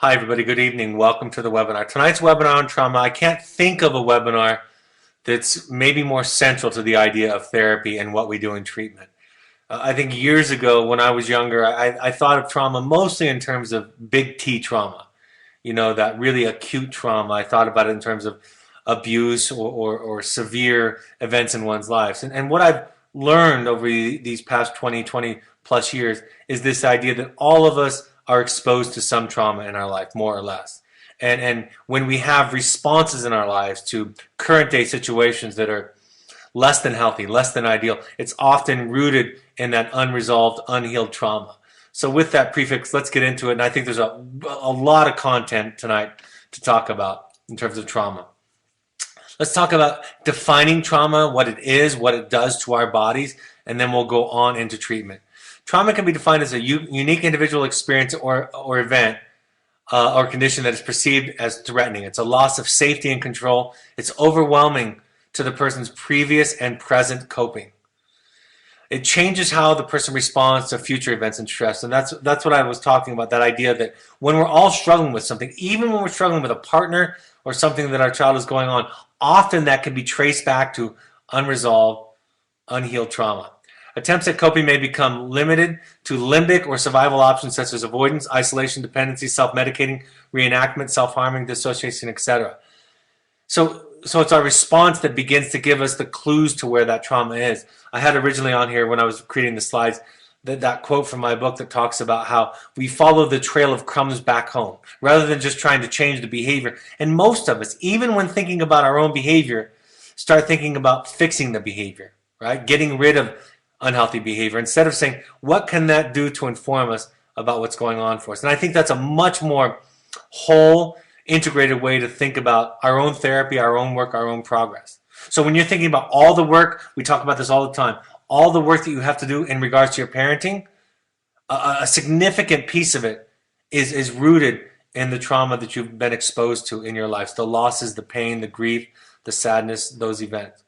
Hi, everybody. Good evening. Welcome to the webinar. Tonight's webinar on trauma. I can't think of a webinar that's maybe more central to the idea of therapy and what we do in treatment. I think years ago when I was younger, I thought of trauma mostly in terms of big T trauma, that really acute trauma. I thought about it in terms of abuse or severe events in one's lives. And what I've learned over these past 20 plus years is this idea that all of us are exposed to some trauma in our life, more or less. And when we have responses in our lives to current day situations that are less than healthy, less than ideal, it's often rooted in that unresolved, unhealed trauma. So with that prefix, let's get into it. And I think there's a lot of content tonight to talk about in terms of trauma. Let's talk about defining trauma, what it is, what it does to our bodies, and then we'll go on into treatment. Trauma can be defined as a unique individual experience or event or condition that is perceived as threatening. It's a loss of safety and control. It's overwhelming to the person's previous and present coping. It changes how the person responds to future events and stress. And that's what I was talking about, that idea that when we're all struggling with something, even when we're struggling with a partner or something that our child is going on, often that can be traced back to unresolved, unhealed trauma. Attempts at coping may become limited to limbic or survival options such as avoidance, isolation, dependency, self-medicating, reenactment, self-harming, dissociation, etc. So it's our response that begins to give us the clues to where that trauma is. I had originally on here when I was creating the slides that quote from my book that talks about how we follow the trail of crumbs back home rather than just trying to change the behavior. And most of us, even when thinking about our own behavior, start thinking about fixing the behavior, right? Getting rid of unhealthy behavior instead of saying, what can that do to inform us about what's going on for us? And I think that's a much more whole, integrated way to think about our own therapy, our own work, our own progress. So when you're thinking about all the work, we talk about this all the time, all the work that you have to do in regards to your parenting, a significant piece of it is rooted in the trauma that you've been exposed to in your life. The losses, the pain, the grief, the sadness, those events.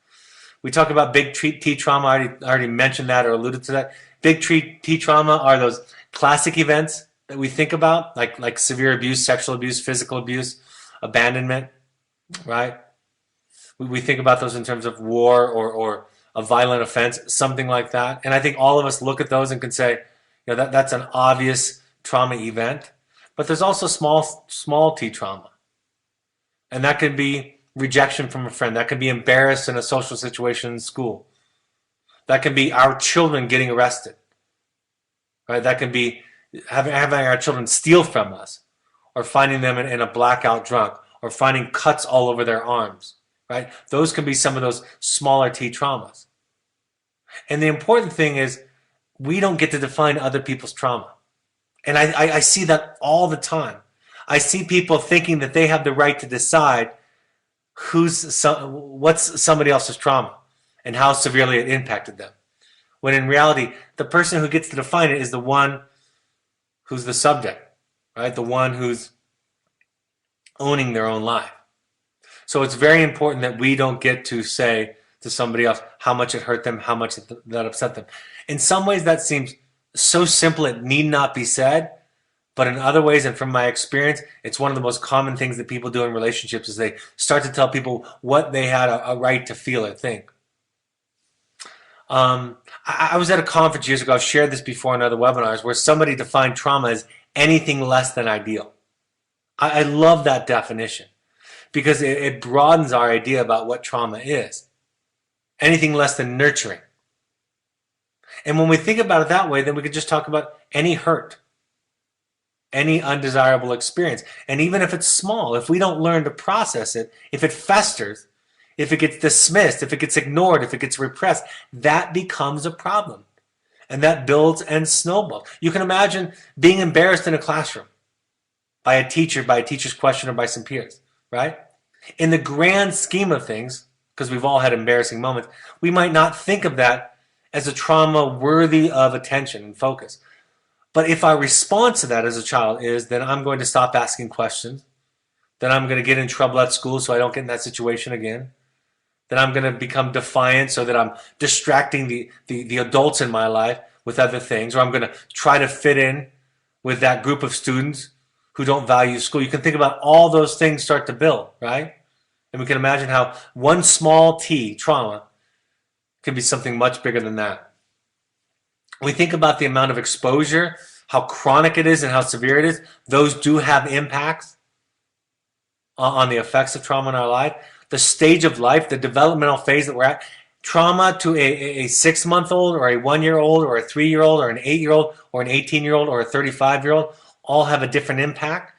We talk about big T trauma. I already mentioned that or alluded to that. Big T trauma are those classic events that we think about, like severe abuse, sexual abuse, physical abuse, abandonment, right? We think about those in terms of war or a violent offense, something like that. And I think all of us look at those and can say, that's an obvious trauma event. But there's also small T trauma. And that could be rejection from a friend. That can be embarrassed in a social situation in school. That can be our children getting arrested. Right? That can be having our children steal from us, or finding them in a blackout drunk, or finding cuts all over their arms. Right? Those can be some of those smaller T traumas. And the important thing is we don't get to define other people's trauma. And I see that all the time. I see people thinking that they have the right to decide what's somebody else's trauma and how severely it impacted them. When in reality, the person who gets to define it is the one who's the subject, right? The one who's owning their own life. So it's very important that we don't get to say to somebody else how much it hurt them, how much that upset them. In some ways that seems so simple it need not be said. But in other ways, and from my experience, it's one of the most common things that people do in relationships is they start to tell people what they had a right to feel or think. I was at a conference years ago, I've shared this before in other webinars, where somebody defined trauma as anything less than ideal. I love that definition because it broadens our idea about what trauma is. Anything less than nurturing. And when we think about it that way, then we could just talk about any hurt. Any undesirable experience. And even if it's small, if we don't learn to process it, if it festers, if it gets dismissed, if it gets ignored, if it gets repressed, that becomes a problem. And that builds and snowballs. You can imagine being embarrassed in a classroom by a teacher, by a teacher's question, or by some peers, right? In the grand scheme of things, because we've all had embarrassing moments, we might not think of that as a trauma worthy of attention and focus. But if our response to that as a child is, then I'm going to stop asking questions, then I'm going to get in trouble at school so I don't get in that situation again, then I'm going to become defiant so that I'm distracting the adults in my life with other things, or I'm going to try to fit in with that group of students who don't value school. You can think about all those things start to build, right? And we can imagine how one small T, trauma, can be something much bigger than that. We think about the amount of exposure, how chronic it is and how severe it is. Those do have impacts on the effects of trauma in our life. The stage of life, the developmental phase that we're at, trauma to a 6-month-old or a 1-year-old or a 3-year-old or an 8-year-old or an 18-year-old or a 35-year-old all have a different impact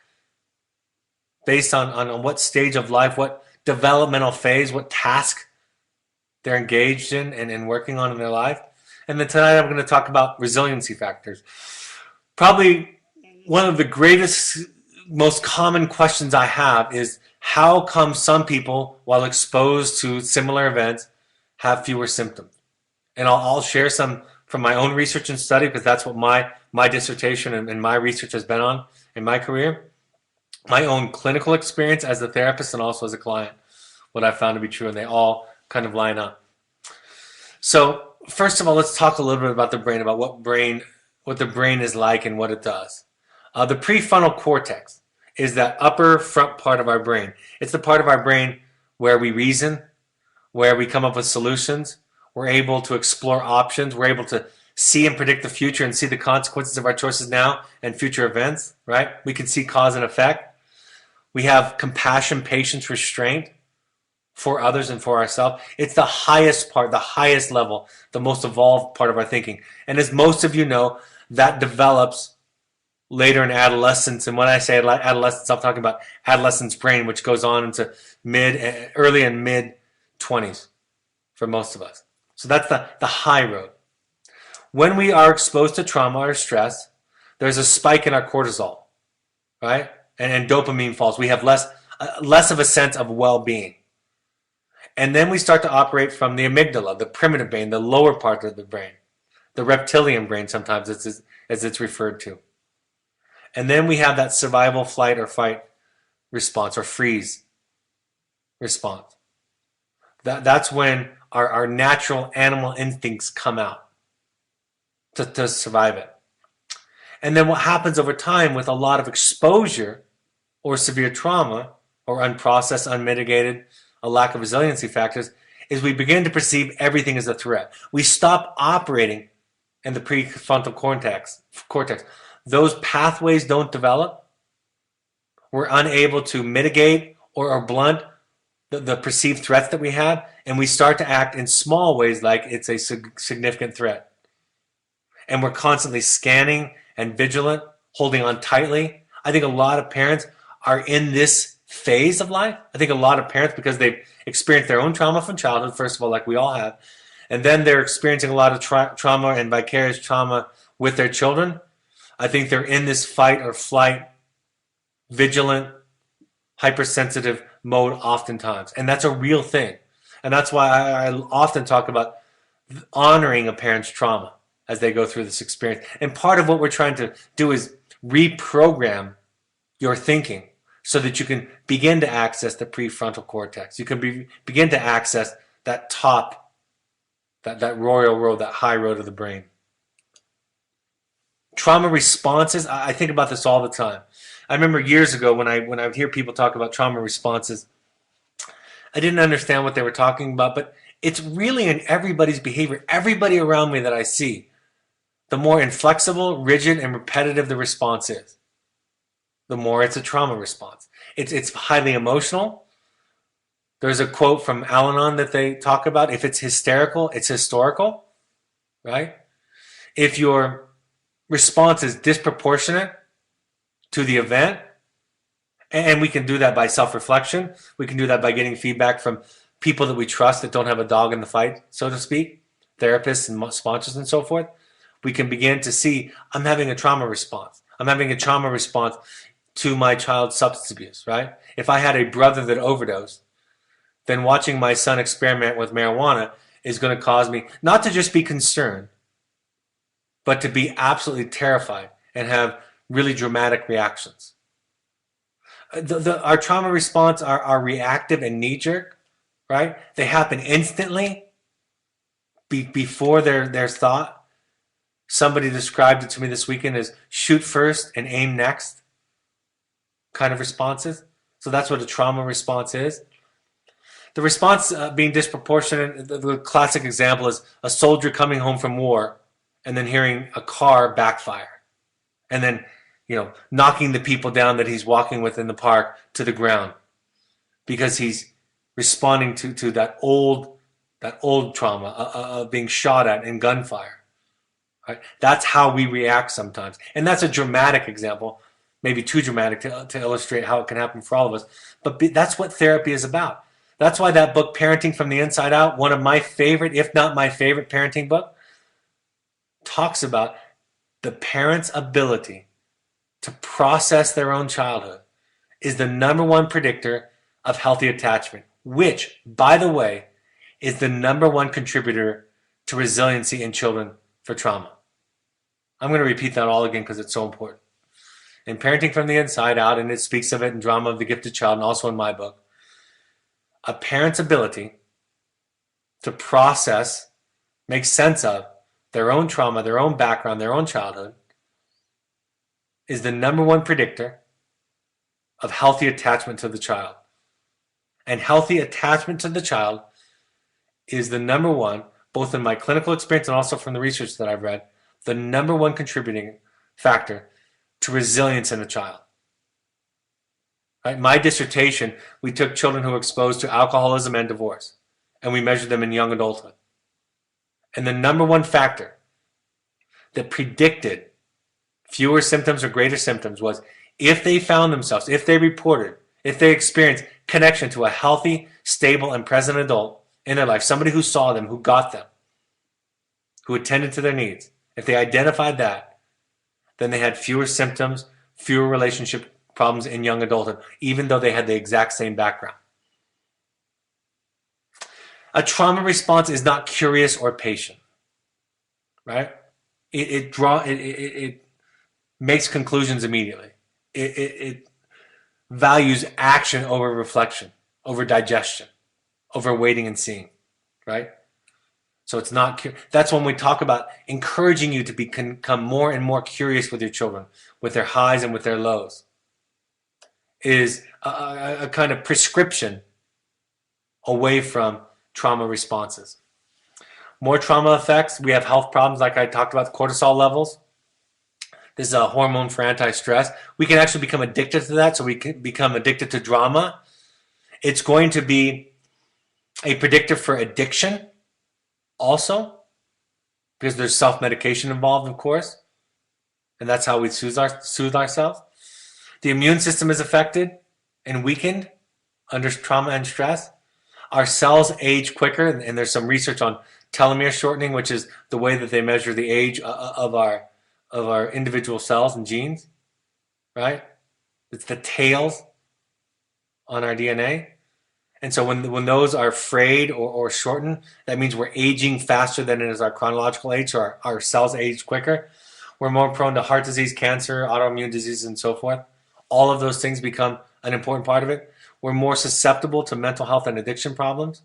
based on what stage of life, what developmental phase, what task they're engaged in and working on in their life. And then tonight I'm going to talk about resiliency factors. Probably one of the greatest, most common questions I have is how come some people, while exposed to similar events, have fewer symptoms? And I'll share some from my own research and study, because that's what my dissertation and my research has been on in my career. My own clinical experience as a therapist and also as a client, what I found to be true, and they all kind of line up. So first of all, let's talk a little bit about the brain, about what the brain is like and what it does. The prefrontal cortex is that upper front part of our brain. It's the part of our brain where we reason, where we come up with solutions. We're able to explore options. We're able to see and predict the future and see the consequences of our choices now and future events, right? We can see cause and effect. We have compassion, patience, restraint for others and for ourselves. It's the highest part, the highest level, the most evolved part of our thinking. And as most of you know, that develops later in adolescence. And when I say adolescence, I'm talking about adolescence brain, which goes on into early and mid 20s for most of us. So that's the high road. When we are exposed to trauma or stress, there's a spike in our cortisol, right? And dopamine falls. We have less of a sense of well-being. And then we start to operate from the amygdala, the primitive brain, the lower part of the brain, the reptilian brain sometimes as it's referred to. And then we have that survival, flight, or fight response, or freeze response. That's when our natural animal instincts come out to survive it. And then what happens over time with a lot of exposure or severe trauma or unprocessed, unmitigated, a lack of resiliency factors, is we begin to perceive everything as a threat. We stop operating in the prefrontal cortex. Those pathways don't develop. We're unable to mitigate or blunt the perceived threats that we have, and we start to act in small ways like it's a significant threat. And we're constantly scanning and vigilant, holding on tightly. I think a lot of parents are in this phase of life. I think a lot of parents, because they've experienced their own trauma from childhood, first of all, like we all have, and then they're experiencing a lot of trauma and vicarious trauma with their children. I think they're in this fight or flight, vigilant, hypersensitive mode oftentimes. And that's a real thing. And that's why I often talk about honoring a parent's trauma as they go through this experience. And part of what we're trying to do is reprogram your thinking so that you can begin to access the prefrontal cortex. You can begin to access that top, that royal road, that high road of the brain. Trauma responses, I think about this all the time. I remember years ago when I would hear people talk about trauma responses, I didn't understand what they were talking about, but it's really in everybody's behavior, everybody around me that I see. The more inflexible, rigid, and repetitive the response is, the more it's a trauma response. It's highly emotional. There's a quote from Al-Anon that they talk about. If it's hysterical, it's historical, right? If your response is disproportionate to the event, and we can do that by self-reflection. We can do that by getting feedback from people that we trust that don't have a dog in the fight, so to speak, therapists and sponsors and so forth. We can begin to see, I'm having a trauma response. I'm having a trauma response to my child's substance abuse, right? If I had a brother that overdosed, then watching my son experiment with marijuana is going to cause me not to just be concerned, but to be absolutely terrified and have really dramatic reactions. Our trauma response are reactive and knee-jerk, right? They happen instantly before their thought. Somebody described it to me this weekend as shoot first and aim next. kind of responses. So that's what a trauma response is. The response being disproportionate, the classic example is a soldier coming home from war and then hearing a car backfire and then, knocking the people down that he's walking with in the park to the ground because he's responding to that old trauma of being shot at in gunfire. Right? That's how we react sometimes. And that's a dramatic example, maybe too dramatic to illustrate how it can happen for all of us. But that's what therapy is about. That's why that book, Parenting from the Inside Out, one of my favorite, if not my favorite parenting book, talks about the parent's ability to process their own childhood is the number one predictor of healthy attachment, which, by the way, is the number one contributor to resiliency in children for trauma. I'm going to repeat that all again because it's so important. In Parenting from the Inside Out, and it speaks of it in Drama of the Gifted Child and also in my book, a parent's ability to process, make sense of their own trauma, their own background, their own childhood, is the number one predictor of healthy attachment to the child. And healthy attachment to the child is the number one, both in my clinical experience and also from the research that I've read, the number one contributing factor to resilience in a child. Right? My dissertation, we took children who were exposed to alcoholism and divorce, and we measured them in young adulthood. And the number one factor that predicted fewer symptoms or greater symptoms was if they found themselves, if they reported, if they experienced connection to a healthy, stable, and present adult in their life, somebody who saw them, who got them, who attended to their needs, if they identified that, then they had fewer symptoms, fewer relationship problems in young adulthood, even though they had the exact same background. A trauma response is not curious or patient, right? It makes conclusions immediately. It values action over reflection, over digestion, over waiting and seeing, right? So it's not. That's when we talk about encouraging you to become more and more curious with your children, with their highs and with their lows. Is a kind of prescription away from trauma responses. More trauma effects. We have health problems like I talked about, cortisol levels. This is a hormone for anti-stress. We can actually become addicted to that, so we can become addicted to drama. It's going to be a predictor for addiction also, because there's self-medication involved, of course, and that's how we soothe ourselves. The immune system is affected and weakened under trauma and stress. Our cells age quicker, and there's some research on telomere shortening, which is the way that they measure the age of our individual cells and genes, right? It's the tails on our DNA. And so when those are frayed or shortened, that means we're aging faster than it is our chronological age, so our cells age quicker. We're more prone to heart disease, cancer, autoimmune disease, and so forth. All of those things become an important part of it. We're more susceptible to mental health and addiction problems.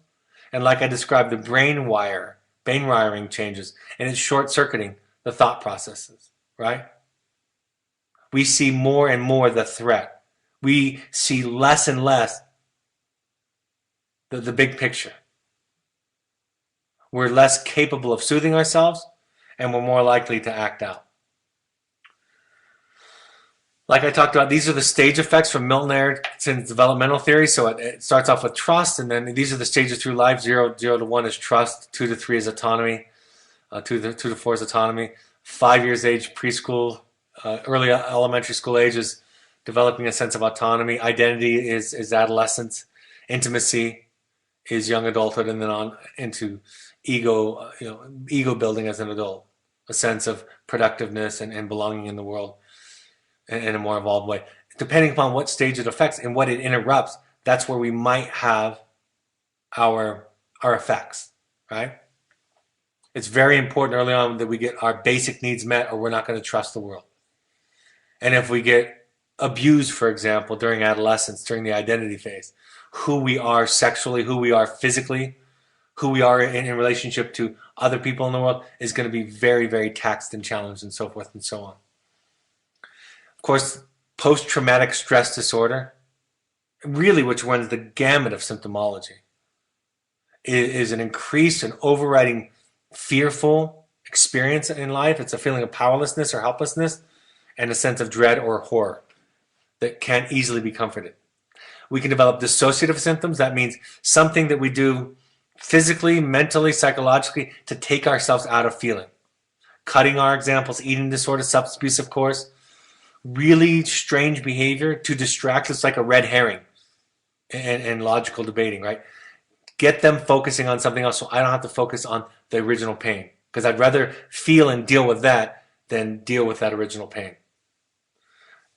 And like I described, the brain wiring changes, and it's short-circuiting the thought processes, right? We see more and more the threat. We see less and less the big picture. We're less capable of soothing ourselves, and we're more likely to act out. Like I talked about, these are the stage effects from Milton Erickson's developmental theory. So it starts off with trust, and then these are the stages through life. 0 to 1 is trust, 2 to 3 is autonomy, 2 to 4 is autonomy. 5 years age, preschool, early elementary school age is developing a sense of autonomy. Identity is adolescence. Intimacy is young adulthood, and then on into ego building as an adult, a sense of productiveness and belonging in the world in a more evolved way. Depending upon what stage it affects and what it interrupts, that's where we might have our effects, right? It's very important early on that we get our basic needs met, or we're not going to trust the world. And if we get abused, for example, during adolescence, during the identity phase, who we are sexually, who we are physically, who we are in relationship to other people in the world is going to be very, very taxed and challenged and so forth and so on. Of course, post-traumatic stress disorder, really which runs the gamut of symptomology, is an increased and overriding fearful experience in life. It's a feeling of powerlessness or helplessness and a sense of dread or horror that can't easily be comforted. We can develop dissociative symptoms. That means something that we do physically, mentally, psychologically to take ourselves out of feeling. Cutting our examples, eating disorder, substance abuse, of course. Really strange behavior to distract us, like a red herring and logical debating, right? Get them focusing on something else so I don't have to focus on the original pain, because I'd rather feel and deal with that than deal with that original pain.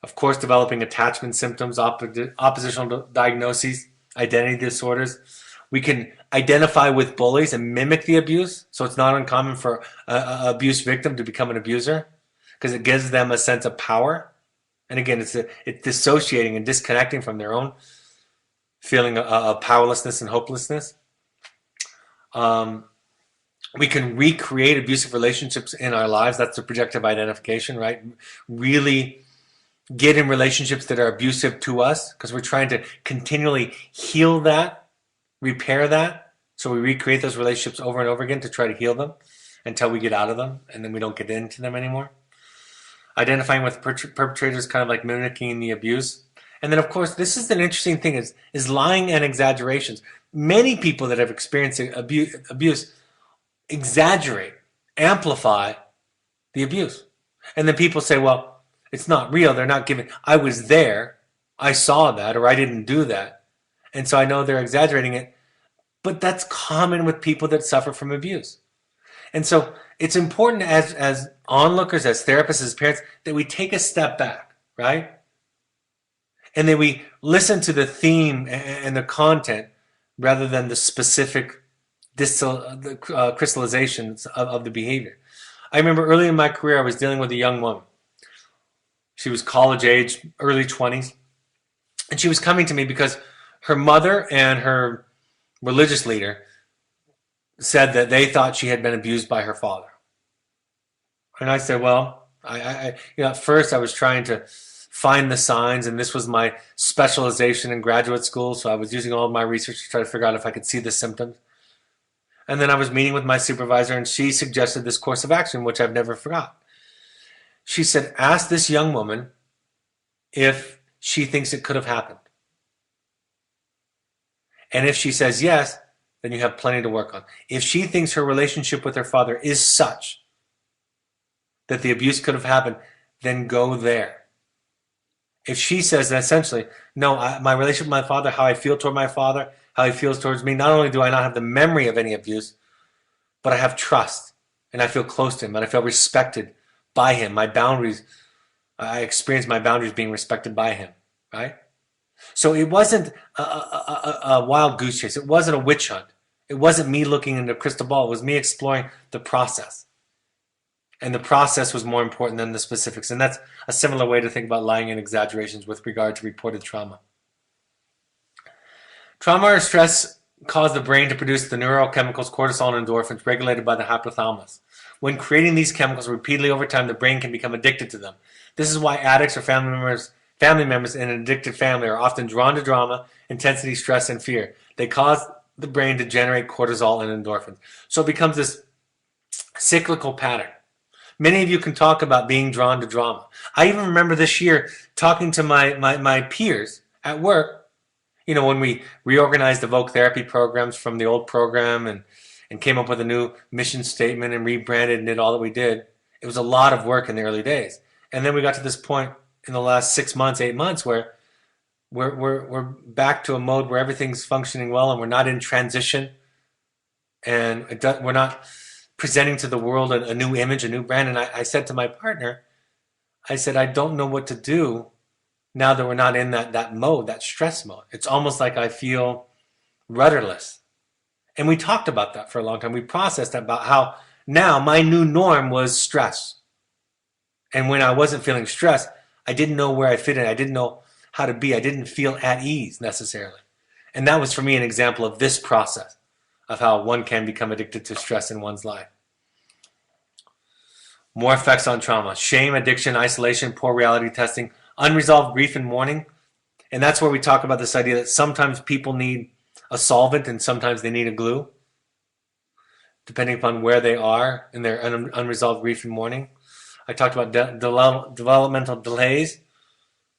Of course, developing attachment symptoms, oppositional diagnoses, identity disorders. We can identify with bullies and mimic the abuse, so it's not uncommon for an abuse victim to become an abuser because it gives them a sense of power. And again, it's dissociating and disconnecting from their own feeling of powerlessness and hopelessness. We can recreate abusive relationships in our lives. That's the projective identification, right? Really get in relationships that are abusive to us because we're trying to continually heal that, repair that. So we recreate those relationships over and over again to try to heal them until we get out of them, and then we don't get into them anymore. Identifying with perpetrators, kind of like mimicking the abuse. And then, of course, this is an interesting thing, is lying and exaggerations. Many people that have experienced abuse exaggerate, amplify the abuse. And then people say, well, it's not real. They're not giving. I was there. I saw that, or I didn't do that. And so I know they're exaggerating it. But that's common with people that suffer from abuse. And so it's important as onlookers, as therapists, as parents, that we take a step back, right? And then we listen to the theme and the content rather than the specific crystallizations of the behavior. I remember early in my career, I was dealing with a young woman. She was college age, early 20s. And she was coming to me because her mother and her religious leader said that they thought she had been abused by her father. And I said, well, at first I was trying to find the signs, and this was my specialization in graduate school, so I was using all of my research to try to figure out if I could see the symptoms. And then I was meeting with my supervisor, and she suggested this course of action, which I've never forgot. She said, ask this young woman if she thinks it could have happened. And if she says yes, then you have plenty to work on. If she thinks her relationship with her father is such that the abuse could have happened, then go there. If she says essentially, no, my relationship with my father, how I feel toward my father, how he feels towards me, not only do I not have the memory of any abuse, but I have trust, and I feel close to him, and I feel respected by him. My boundaries, I experience my boundaries being respected by him, right? So it wasn't a wild goose chase. It wasn't a witch hunt. It wasn't me looking into a crystal ball. It was me exploring the process. And the process was more important than the specifics. And that's a similar way to think about lying and exaggerations with regard to reported trauma. Trauma or stress cause the brain to produce the neurochemicals cortisol and endorphins regulated by the hypothalamus. When creating these chemicals repeatedly over time, the brain can become addicted to them. This is why addicts or family members in an addicted family are often drawn to drama, intensity, stress, and fear. They cause the brain to generate cortisol and endorphins. So it becomes this cyclical pattern. Many of you can talk about being drawn to drama. I even remember this year talking to my peers at work, when we reorganized the Voc therapy programs from the old program and came up with a new mission statement and rebranded and did all that we did. It was a lot of work in the early days. And then we got to this point in the last 6 months, 8 months, where we're back to a mode where everything's functioning well and we're not in transition and we're not presenting to the world a new image, a new brand. And I said to my partner, I said, I don't know what to do now that we're not in that mode, that stress mode. It's almost like I feel rudderless. And we talked about that for a long time. We processed about how now my new norm was stress. And when I wasn't feeling stressed, I didn't know where I fit in. I didn't know how to be. I didn't feel at ease necessarily. And that was for me an example of this process of how one can become addicted to stress in one's life. More effects on trauma. Shame, addiction, isolation, poor reality testing, Unresolved grief and mourning. And that's where we talk about this idea that sometimes people need a solvent and sometimes they need a glue, depending upon where they are in their unresolved grief and mourning. I talked about developmental delays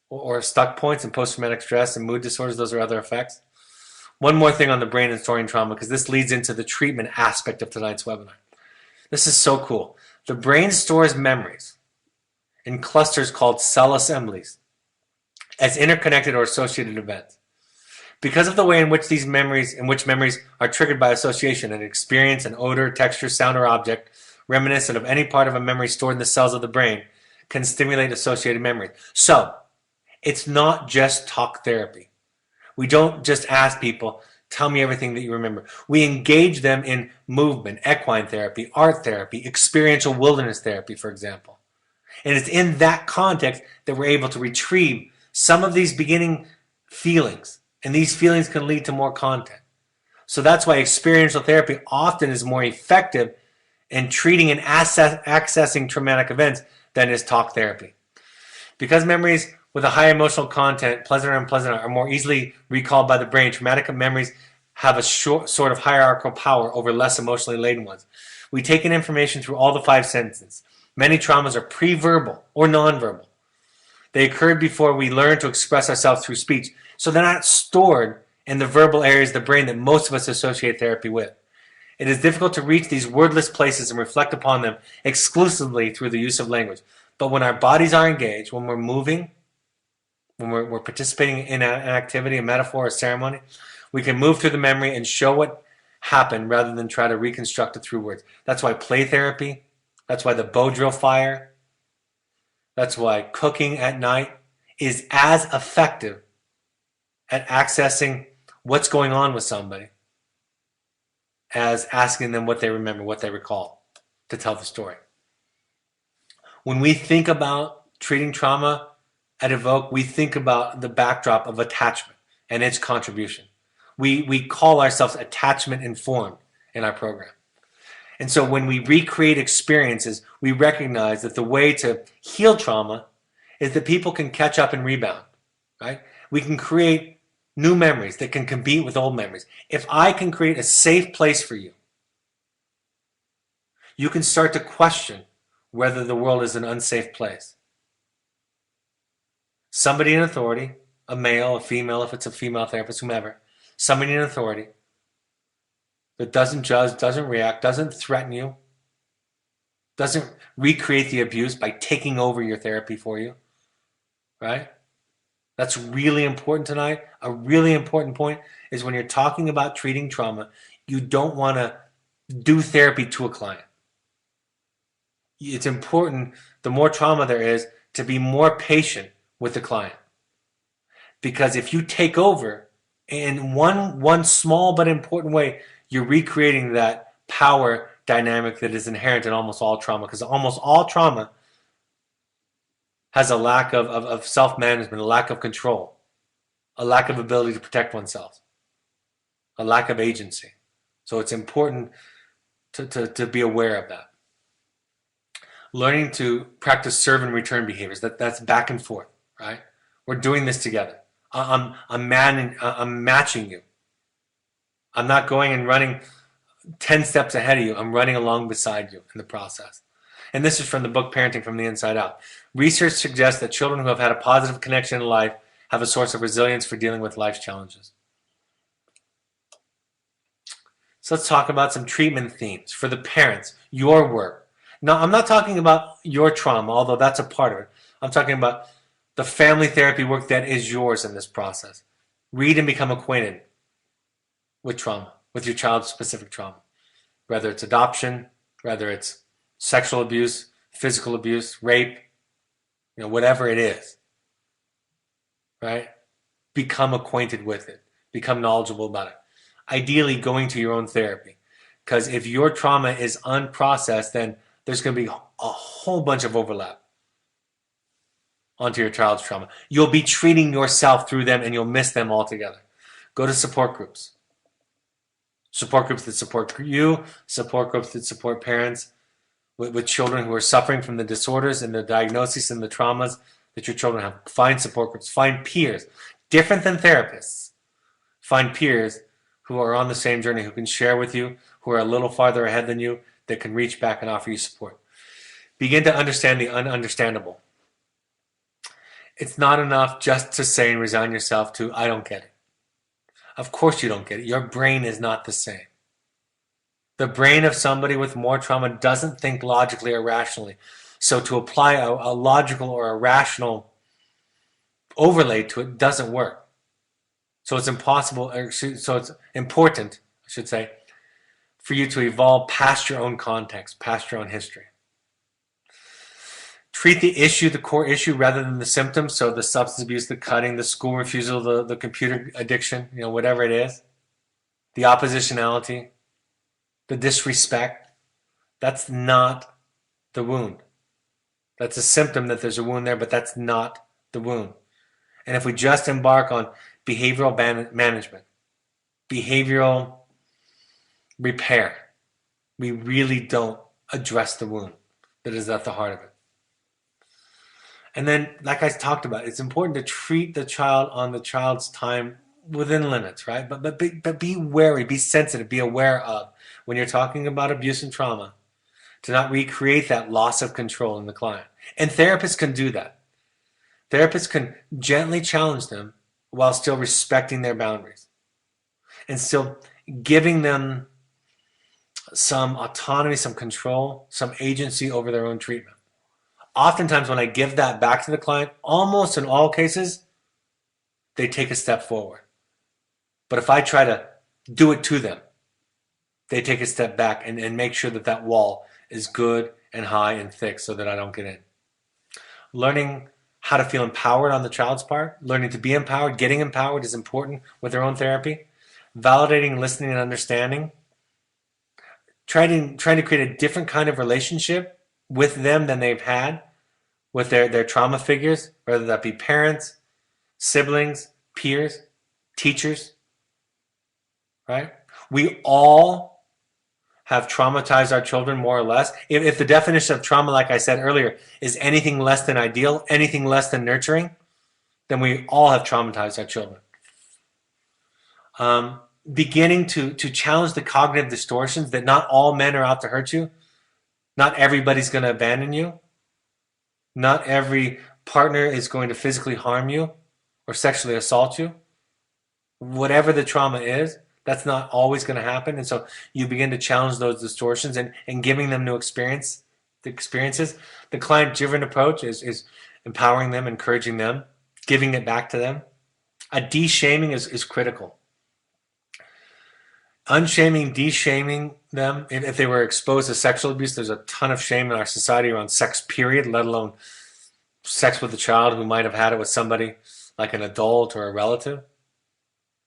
or stuck points in post-traumatic stress and mood disorders. Those are other effects. One more thing on the brain and storing trauma, because this leads into the treatment aspect of tonight's webinar. This is so cool. The brain stores memories in clusters called cell assemblies as interconnected or associated events. Because of the way in which memories are triggered by association, an experience, an odor, texture, sound, or object reminiscent of any part of a memory stored in the cells of the brain can stimulate associated memories. So, it's not just talk therapy. We don't just ask people, tell me everything that you remember. We engage them in movement, equine therapy, art therapy, experiential wilderness therapy, for example. And it's in that context that we're able to retrieve some of these beginning feelings. And these feelings can lead to more content. So that's why experiential therapy often is more effective in treating and accessing traumatic events than is talk therapy. Because memories with a high emotional content, pleasant or unpleasant, are more easily recalled by the brain, traumatic memories have a sort of hierarchical power over less emotionally laden ones. We take in information through all the five senses. Many traumas are pre-verbal or non-verbal. They occurred before we learn to express ourselves through speech, so they're not stored in the verbal areas of the brain that most of us associate therapy with. It is difficult to reach these wordless places and reflect upon them exclusively through the use of language. But when our bodies are engaged, when we're moving, when we're participating in an activity, a metaphor, a ceremony, we can move through the memory and show what happened rather than try to reconstruct it through words. That's why play therapy, that's why the bow drill fire, that's why cooking at night is as effective at accessing what's going on with somebody as asking them what they remember, what they recall, to tell the story. When we think about treating trauma at Evoke, we think about the backdrop of attachment and its contribution. We call ourselves attachment informed in our program. And so when we recreate experiences, we recognize that the way to heal trauma is that people can catch up and rebound, right? We can create new memories that can compete with old memories. If I can create a safe place for you, you can start to question whether the world is an unsafe place. Somebody in authority, a male, a female, if it's a female therapist, whomever, somebody in authority that doesn't judge, doesn't react, doesn't threaten you, doesn't recreate the abuse by taking over your therapy for you, right? That's really important tonight. A really important point is when you're talking about treating trauma, you don't want to do therapy to a client. It's important, the more trauma there is, to be more patient with the client. Because if you take over in one small but important way, you're recreating that power dynamic that is inherent in almost all trauma. Because almost all trauma has a lack of self-management, a lack of control, a lack of ability to protect oneself, a lack of agency. So it's important to be aware of that. Learning to practice serve and return behaviors, that's back and forth, right? We're doing this together. I'm matching you. I'm not going and running 10 steps ahead of you. I'm running along beside you in the process. And this is from the book Parenting from the Inside Out. Research suggests that children who have had a positive connection in life have a source of resilience for dealing with life's challenges. So let's talk about some treatment themes for the parents, your work. Now, I'm not talking about your trauma, although that's a part of it. I'm talking about the family therapy work that is yours in this process. Read and become acquainted with trauma, with your child's specific trauma. Whether it's adoption, whether it's sexual abuse, physical abuse, rape, whatever it is, right? Become acquainted with it. Become knowledgeable about it. Ideally, going to your own therapy. Because if your trauma is unprocessed, then there's going to be a whole bunch of overlap onto your child's trauma. You'll be treating yourself through them and you'll miss them altogether. Go to support groups. Support groups that support you, support groups that support parents with children who are suffering from the disorders and the diagnoses and the traumas that your children have. Find support groups, find peers, different than therapists. Find peers who are on the same journey, who can share with you, who are a little farther ahead than you, that can reach back and offer you support. Begin to understand the ununderstandable. It's not enough just to say and resign yourself to, I don't get it. Of course you don't get it. Your brain is not the same. The brain of somebody with more trauma doesn't think logically or rationally. So to apply a logical or a rational overlay to it doesn't work. So it's impossible, so it's important, I should say, for you to evolve past your own context, past your own history. Treat the issue, the core issue, rather than the symptoms. So the substance abuse, the cutting, the school refusal, the computer addiction, whatever it is, the oppositionality, the disrespect. That's not the wound. That's a symptom that there's a wound there, but that's not the wound. And if we just embark on behavioral management, behavioral repair, we really don't address the wound that is at the heart of it. And then, like I talked about, it's important to treat the child on the child's time within limits, right? But be wary, be sensitive, be aware of, when you're talking about abuse and trauma, to not recreate that loss of control in the client. And therapists can do that. Therapists can gently challenge them while still respecting their boundaries and still giving them some autonomy, some control, some agency over their own treatment. Oftentimes when I give that back to the client, almost in all cases, they take a step forward. But if I try to do it to them, they take a step back and make sure that that wall is good and high and thick so that I don't get in. Learning how to feel empowered on the child's part, learning to be empowered, getting empowered is important with their own therapy. Validating, listening, and understanding. Trying to create a different kind of relationship with them than they've had with their trauma figures, whether that be parents, siblings, peers, teachers, right? We all have traumatized our children more or less. If the definition of trauma, like I said earlier, is anything less than ideal, anything less than nurturing, then we all have traumatized our children. Beginning to challenge the cognitive distortions that not all men are out to hurt you. Not everybody's going to abandon you. Not every partner is going to physically harm you or sexually assault you. Whatever the trauma is, that's not always going to happen. And so you begin to challenge those distortions and giving them new experiences. The client-driven approach is empowering them, encouraging them, giving it back to them. A de-shaming is critical. Unshaming, de-shaming them. If they were exposed to sexual abuse, there's a ton of shame in our society around sex, period, let alone sex with a child who might have had it with somebody like an adult or a relative,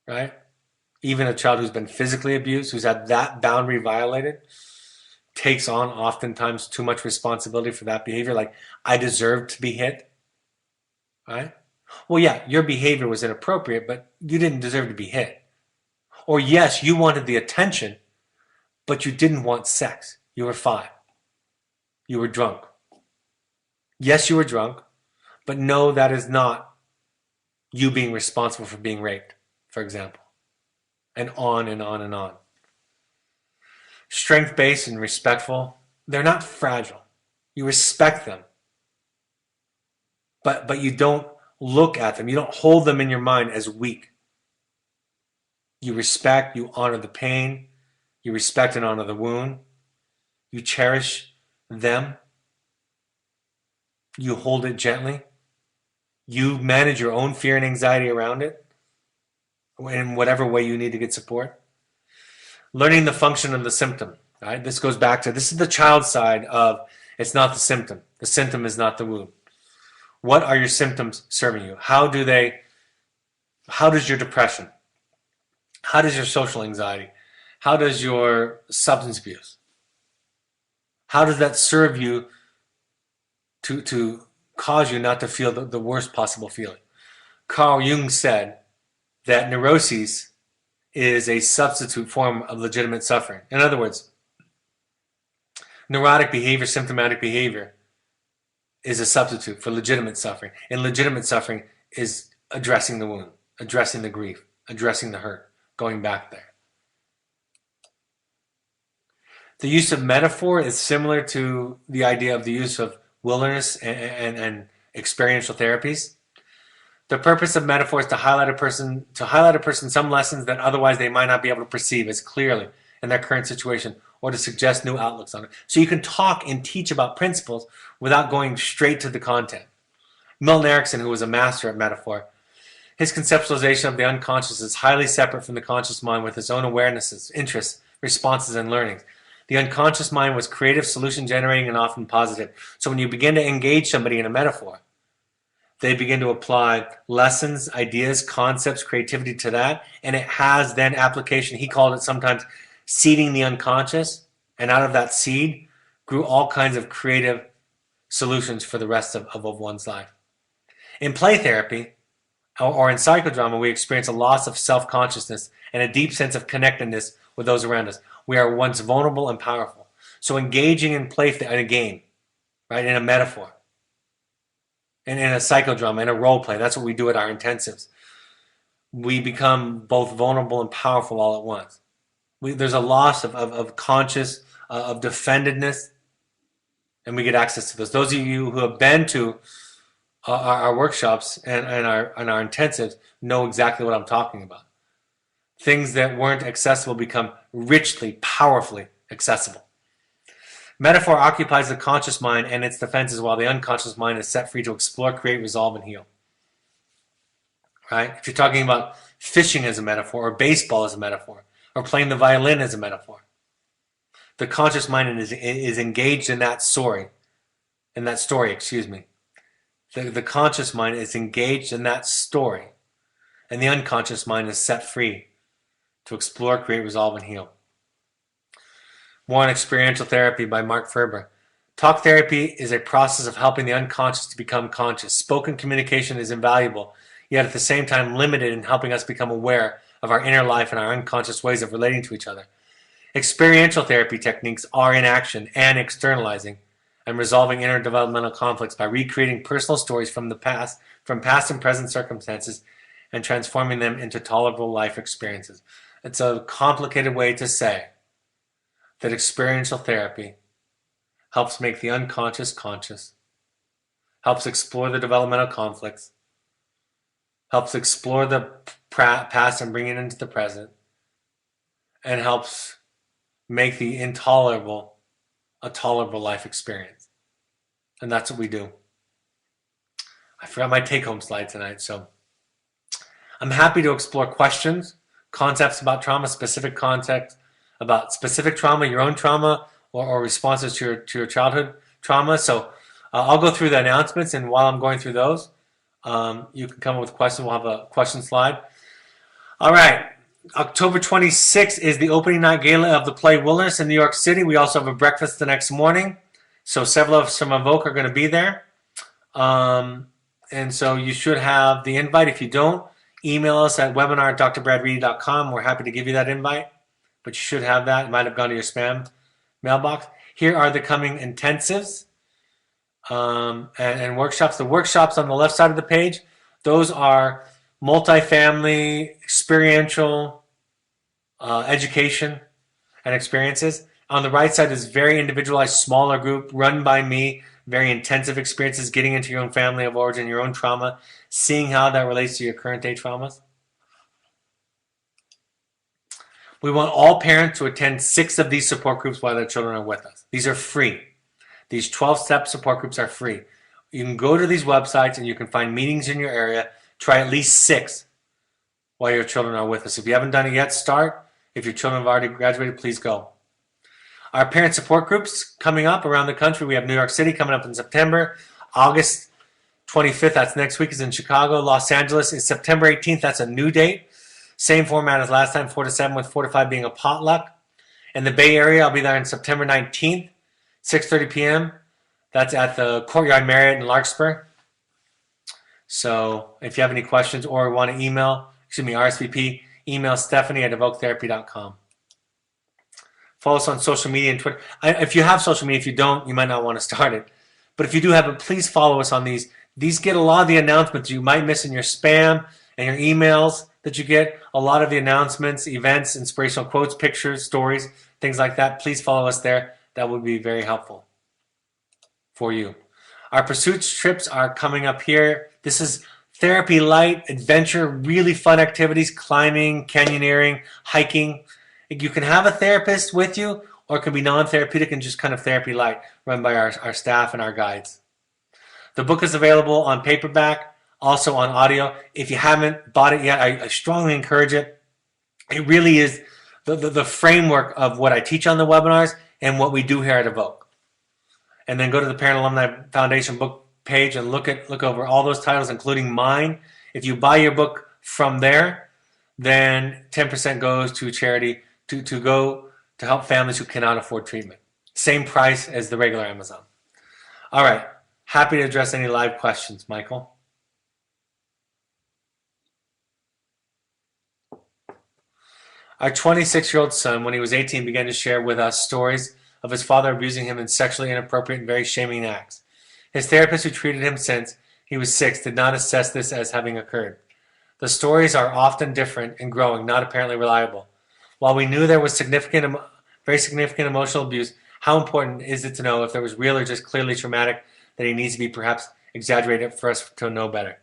right? Even a child who's been physically abused, who's had that boundary violated, takes on oftentimes too much responsibility for that behavior. Like, I deserve to be hit, right? Well, yeah, your behavior was inappropriate, but you didn't deserve to be hit. Or yes, you wanted the attention, but you didn't want sex. You were 5. You were drunk. Yes, you were drunk, but no, that is not you being responsible for being raped, for example. And on and on and on. Strength-based and respectful, they're not fragile. You respect them. But you don't look at them. You don't hold them in your mind as weak. You respect, you honor the pain, you respect and honor the wound, you cherish them, you hold it gently, you manage your own fear and anxiety around it in whatever way you need to get support. Learning the function of the symptom, right? This goes back to, this is the child side of, it's not the symptom is not the wound. What are your symptoms serving you? How does your depression, how does your social anxiety, how does your substance abuse, how does that serve you to cause you not to feel the worst possible feeling? Carl Jung said that neuroses is a substitute form of legitimate suffering. In other words, neurotic behavior, symptomatic behavior, is a substitute for legitimate suffering. And legitimate suffering is addressing the wound, addressing the grief, addressing the hurt, going back there. The use of metaphor is similar to the idea of the use of wilderness and experiential therapies. The purpose of metaphor is to highlight a person some lessons that otherwise they might not be able to perceive as clearly in their current situation, or to suggest new outlooks on it. So you can talk and teach about principles without going straight to the content. Milton Erickson, who was a master at metaphor, his conceptualization of the unconscious is highly separate from the conscious mind with its own awarenesses, interests, responses, and learnings. The unconscious mind was creative, solution generating, and often positive. So when you begin to engage somebody in a metaphor, they begin to apply lessons, ideas, concepts, creativity to that, and it has then application. He called it sometimes seeding the unconscious, and out of that seed grew all kinds of creative solutions for the rest of one's life. In play therapy, or in psychodrama, we experience a loss of self-consciousness and a deep sense of connectedness with those around us. We are once vulnerable and powerful. So engaging in play in a game, right, in a metaphor, and in a psychodrama, in a role play, that's what we do at our intensives. We become both vulnerable and powerful all at once. There's a loss of conscious, of defendedness, and we get access to those. Those of you who have been to our workshops and our intensives know exactly what I'm talking about. Things that weren't accessible become richly, powerfully accessible. Metaphor occupies the conscious mind and its defenses, while the unconscious mind is set free to explore, create, resolve, and heal. Right? If you're talking about fishing as a metaphor, or baseball as a metaphor, or playing the violin as a metaphor, the conscious mind is engaged in that story. The conscious mind is engaged in that story, and the unconscious mind is set free to explore, create, resolve, and heal. More on Experiential Therapy by Mark Ferber. Talk therapy is a process of helping the unconscious to become conscious. Spoken communication is invaluable, yet at the same time limited in helping us become aware of our inner life and our unconscious ways of relating to each other. Experiential therapy techniques are in action and externalizing and resolving interdevelopmental conflicts by recreating personal stories from past and present circumstances and transforming them into tolerable life experiences. It's a complicated way to say that experiential therapy helps make the unconscious conscious, helps explore the developmental conflicts, helps explore the past and bring it into the present, and helps make the intolerable a tolerable life experience. And that's what we do. I forgot my take-home slide tonight, so I'm happy to explore questions, concepts about trauma, specific context about specific trauma, your own trauma, or responses to your childhood trauma. So I'll go through the announcements, and while I'm going through those, you can come up with questions. We'll have a question slide. All right. October 26th is the opening night gala of the play Wilderness in New York City. We also have a breakfast the next morning. So several of us from Evoke are going to be there. And so you should have the invite. If you don't, email us at webinar@drbradreedy.com. We're happy to give you that invite. But you should have that. It might have gone to your spam mailbox. Here are the coming intensives and workshops. The workshops on the left side of the page, those are multifamily, experiential education and experiences. On the right side is very individualized, smaller group, run by me, very intensive experiences, getting into your own family of origin, your own trauma, seeing how that relates to your current day traumas. We want all parents to attend 6 of these support groups while their children are with us. These are free. These 12-step support groups are free. You can go to these websites and you can find meetings in your area. Try at least 6 while your children are with us. If you haven't done it yet, start. If your children have already graduated, please go. Our parent support groups coming up around the country. We have New York City coming up in September. August 25th, that's next week, is in Chicago. Los Angeles is September 18th. That's a new date. Same format as last time, 4 to 7, with 4 to 5 being a potluck. In the Bay Area, I'll be there on September 19th, 6:30 p.m. That's at the Courtyard Marriott in Larkspur. So if you have any questions or want to RSVP, email Stephanie@evoketherapy.com. Follow us on social media and Twitter. If you have social media, if you don't, you might not want to start it. But if you do have it, please follow us on these. These get a lot of the announcements you might miss in your spam and your emails that you get. A lot of the announcements, events, inspirational quotes, pictures, stories, things like that. Please follow us there. That would be very helpful for you. Our pursuits trips are coming up here. This is therapy light, adventure, really fun activities, climbing, canyoneering, hiking. You can have a therapist with you, or it can be non-therapeutic and just kind of therapy light, run by our staff and our guides. The book is available on paperback, also on audio. If you haven't bought it yet, I strongly encourage it. It really is the framework of what I teach on the webinars and what we do here at Evoke. And then go to the Parent Alumni Foundation book page and look over all those titles, including mine. If you buy your book from there, then 10% goes to charity to help families who cannot afford treatment. Same price as the regular Amazon. All right. Happy to address any live questions, Michael. Our 26-year-old son, when he was 18, began to share with us stories of his father abusing him in sexually inappropriate and very shaming acts. His therapist, who treated him since he was 6, did not assess this as having occurred. The stories are often different and growing, not apparently reliable. While we knew there was very significant emotional abuse, how important is it to know if there was real or just clearly traumatic that he needs to be perhaps exaggerated for us to know better?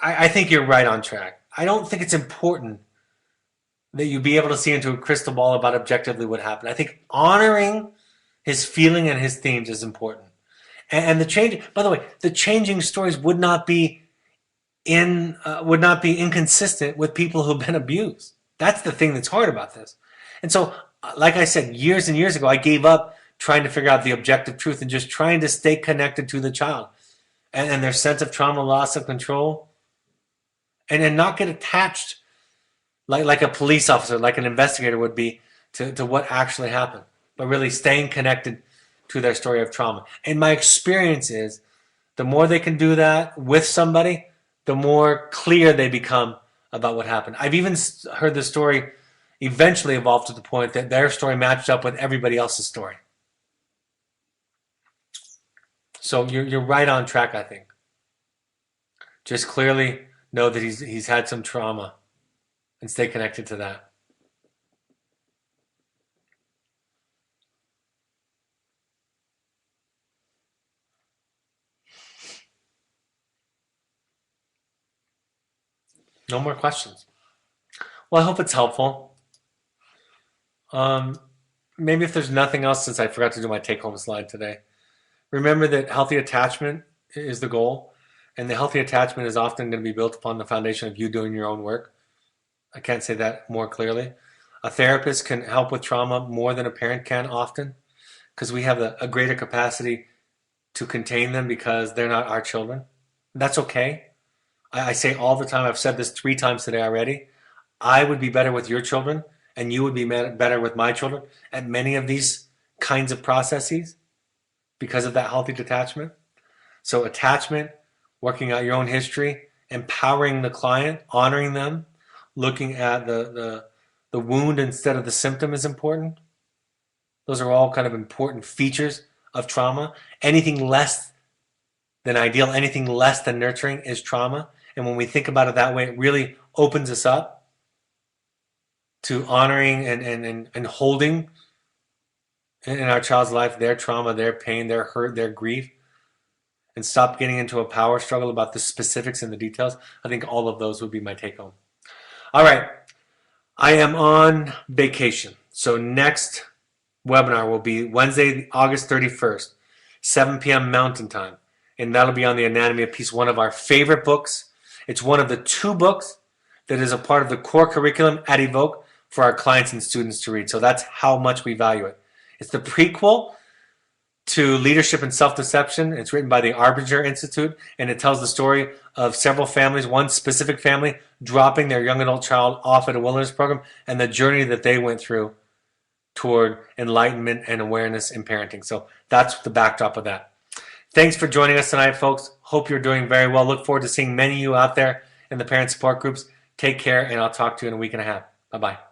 I think you're right on track. I don't think it's important that you be able to see into a crystal ball about objectively what happened. I think honoring his feeling and his themes is important. And by the way, the changing stories would not be inconsistent with people who've been abused. That's the thing that's hard about this. And so, like I said, years and years ago, I gave up trying to figure out the objective truth and just trying to stay connected to the child and their sense of trauma, loss of control, and not get attached like a police officer, like an investigator would be to what actually happened, but really staying connected to their story of trauma. And my experience is the more they can do that with somebody, the more clear they become about what happened. I've even heard the story eventually evolve to the point that their story matched up with everybody else's story. So you're right on track, I think. Just clearly know that he's had some trauma and stay connected to that. No more questions. Well, I hope it's helpful. Maybe if there's nothing else, since I forgot to do my take-home slide today, remember that healthy attachment is the goal, and the healthy attachment is often going to be built upon the foundation of you doing your own work. I can't say that more clearly. A therapist can help with trauma more than a parent can often, because we have a greater capacity to contain them because they're not our children. That's okay. I say all the time, I've said this 3 times today already, I would be better with your children and you would be better with my children at many of these kinds of processes because of that healthy detachment. So attachment, working out your own history, empowering the client, honoring them, looking at the wound instead of the symptom is important. Those are all kind of important features of trauma. Anything less than ideal, anything less than nurturing is trauma. And when we think about it that way, it really opens us up to honoring and holding in our child's life their trauma, their pain, their hurt, their grief, and stop getting into a power struggle about the specifics and the details. I think all of those would be my take home. All right. I am on vacation. So next webinar will be Wednesday, August 31st, 7 p.m. Mountain Time. And that'll be on the Anatomy of Peace, one of our favorite books. It's one of the 2 books that is a part of the core curriculum at Evoke for our clients and students to read. So that's how much we value it. It's the prequel to Leadership and Self-Deception. It's written by the Arbinger Institute, and it tells the story of several families, one specific family dropping their young adult child off at a wilderness program and the journey that they went through toward enlightenment and awareness in parenting. So that's the backdrop of that. Thanks for joining us tonight, folks. Hope you're doing very well. Look forward to seeing many of you out there in the parent support groups. Take care, and I'll talk to you in a week and a half. Bye-bye.